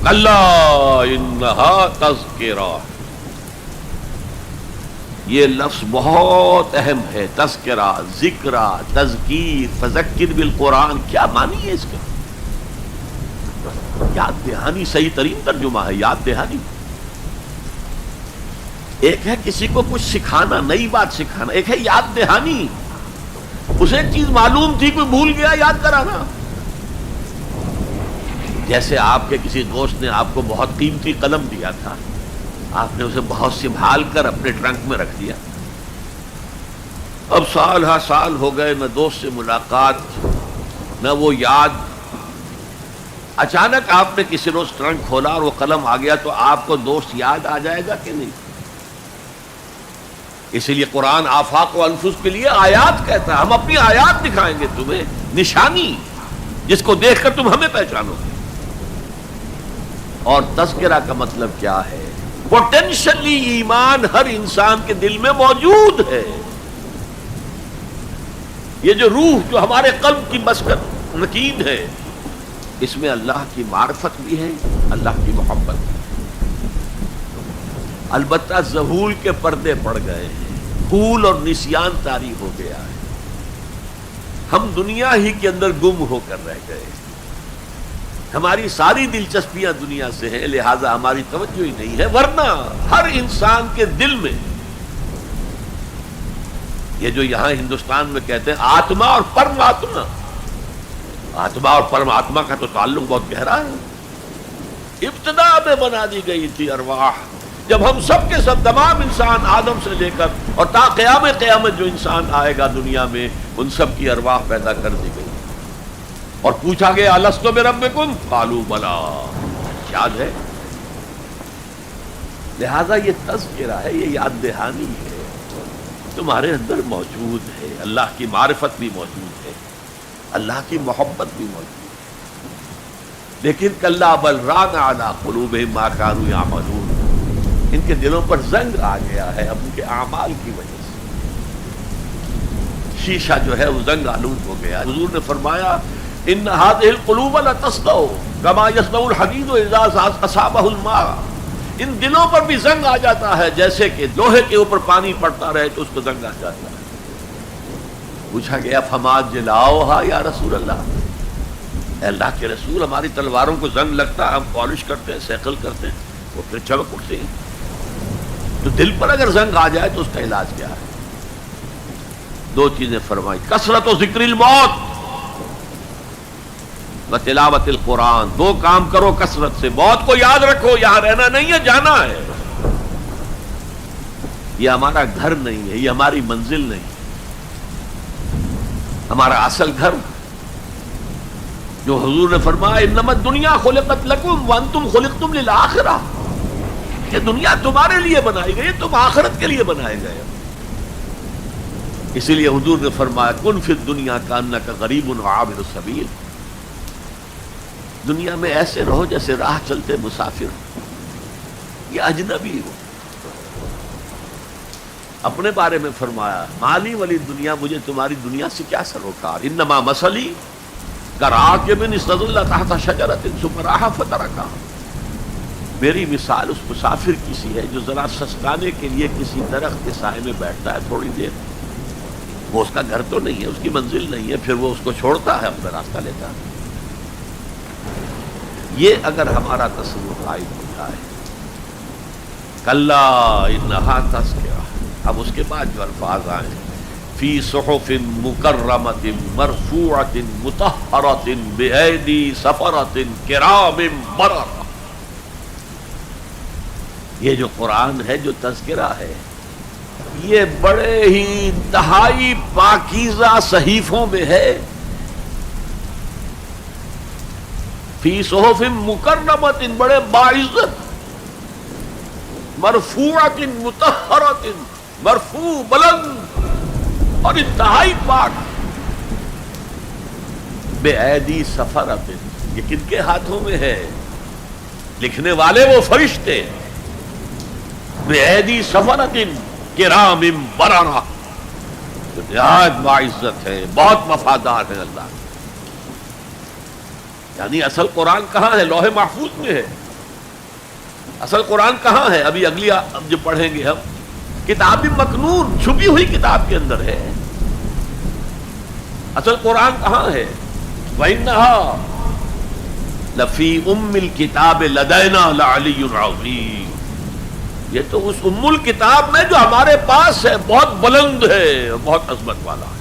کلا انہا تذکرہ، یہ لفظ بہت اہم ہے. تذکرہ، ذکرہ، تذکیر، فذکر بالقرآن، کیا معنی ہے اس کا؟ یاد دہانی صحیح ترین ترجمہ ہے، یاد دہانی. ایک ہے کسی کو کچھ سکھانا، نئی بات سکھانا، ایک ہے یاد دہانی. اسے ایک چیز معلوم تھی، کوئی بھول گیا، یاد کرانا. جیسے آپ کے کسی دوست نے آپ کو بہت قیمتی قلم دیا تھا، آپ نے اسے بہت سنبھال کر اپنے ٹرنک میں رکھ دیا. اب سال ہا سال ہو گئے، نہ دوست سے ملاقات، نہ وہ یاد. اچانک آپ نے کسی روز ٹرنک کھولا اور وہ قلم آ گیا، تو آپ کو دوست یاد آ جائے گا کہ نہیں؟ اسی لیے قرآن آفاق و انفس کے لیے آیات کہتا ہے. ہم اپنی آیات دکھائیں گے تمہیں، نشانی جس کو دیکھ کر تم ہمیں پہچانو گے. اور تذکرہ کا مطلب کیا ہے؟ پوٹینشلی ایمان ہر انسان کے دل میں موجود ہے. یہ جو روح جو ہمارے قلب کی مسکن مکین ہے، اس میں اللہ کی معرفت بھی ہے، اللہ کی محبت بھی. البتہ ذہول کے پردے پڑ گئے ہیں، بھول اور نسیان طاری ہو گیا ہے. ہم دنیا ہی کے اندر گم ہو کر رہ گئے. ہماری ساری دلچسپیاں دنیا سے ہیں، لہذا ہماری توجہ ہی نہیں ہے. ورنہ ہر انسان کے دل میں یہ جو یہاں ہندوستان میں کہتے ہیں آتما اور پرماتما، آتما اور پرماتما کا تو تعلق بہت گہرا ہے. ابتدا میں بنا دی گئی تھی ارواح، جب ہم سب کے سب تمام انسان آدم سے لے کر اور تا قیامت جو انسان آئے گا دنیا میں، ان سب کی ارواح پیدا کر دی گئی. اور پوچھا گیا الست بربکم قالوا بلا، یاد ہے؟ لہذا یہ تذکرہ ہے، یہ یاد دہانی ہے، تمہارے اندر موجود ہے. اللہ کی معرفت بھی موجود ہے، اللہ کی محبت بھی موجود ہے. لیکن کلا بل ران علی قلوبہم ما کانوا یعملون، ان کے دلوں پر زنگ آ گیا ہے اب ان کے اعمال کی وجہ سے. شیشہ جو ہے وہ زنگ آلود ہو گیا. حضور نے فرمایا ان هذه القلوب لتصدع كما يصدع الحديد اذا اصابه الماء، ان دلوں پر بھی زنگ آ جاتا ہے جیسے کہ لوہے کے اوپر پانی پڑتا رہے تو اس کو زنگ آ جاتا ہے. پوچھا گیا فما جلاؤها یا رسول اللہ، اے اللہ کے رسول ہماری تلواروں کو زنگ لگتا ہے، ہم پالش کرتے ہیں، سیکل کرتے ہیں، وہ پھر چمک اٹھتے ہیں. تو دل پر اگر زنگ آ جائے تو اس کا علاج کیا ہے؟ دو چیزیں فرمائی، کثرت و ذکر الموت و تلاوت القرآن. دو کام کرو کثرت سے، موت کو یاد رکھو، یہاں رہنا نہیں ہے، جانا ہے. یہ ہمارا گھر نہیں ہے، یہ ہماری منزل نہیں، ہمارا اصل گھر جو حضور نے فرمایا انما الدنیا خلقت لکم وانتم خلقتم للآخرہ، یہ دنیا تمہارے لیے بنائی گئی، تم آخرت کے لیے بنائے گئے. اسی لیے حضور نے فرمایا کن فی الدنیا کانک غریب وعابر السبیل، دنیا میں ایسے رہو جیسے راہ چلتے مسافر یا اجنبی ہو. اپنے بارے میں فرمایا مالی ولی دنیا، مجھے تمہاری دنیا سے کیا سروکار، انما مثلی کراکب استظل تحت شجرۃ ثم راح فترکھا، میری مثال اس مسافر کی سی ہے جو ذرا سستانے کے لیے کسی درخت کے سائے میں بیٹھتا ہے تھوڑی دیر. وہ اس کا گھر تو نہیں ہے، اس کی منزل نہیں ہے، پھر وہ اس کو چھوڑتا ہے، اپنا راستہ لیتا ہے. یہ اگر ہمارا تصور قائم ہو جائے، کلا انہا تذکرہ. اب اس کے بعد جو الفاظ آئے فی صحف مکرمۃ مرفوعۃ مطہرۃ بایدی سفرۃ کرام بررہ، یہ جو قرآن ہے، جو تذکرہ ہے، یہ بڑے ہی انتہائی پاکیزہ صحیفوں میں ہے. فی صحف مکرمۃ، بڑے باعزت، مرفوعۃ مطہرۃ، مرفوع بلند اور انتہائی پاک. بے ایدی سفرۃ، یہ کن کے ہاتھوں میں ہے؟ لکھنے والے وہ فرشتے. بے ایدی سفرۃ کرام بررہ، جو نہایت باعزت ہے، بہت وفادار ہے اللہ. یعنی اصل قرآن کہاں ہے؟ لوح محفوظ میں ہے. اصل قرآن کہاں ہے؟ ابھی اگلی اب جو پڑھیں گے ہم، کتاب مکنون، چھپی ہوئی کتاب کے اندر ہے. اصل قرآن کہاں ہے؟ وَإِنَّهَا لَفِي أُمِّ الْكِتَابِ لَدَيْنَا لَعَلِيٌّ عَظِيمٌ. یہ تو اس ام الکتاب میں جو ہمارے پاس ہے بہت بلند ہے، بہت عظمت والا ہے.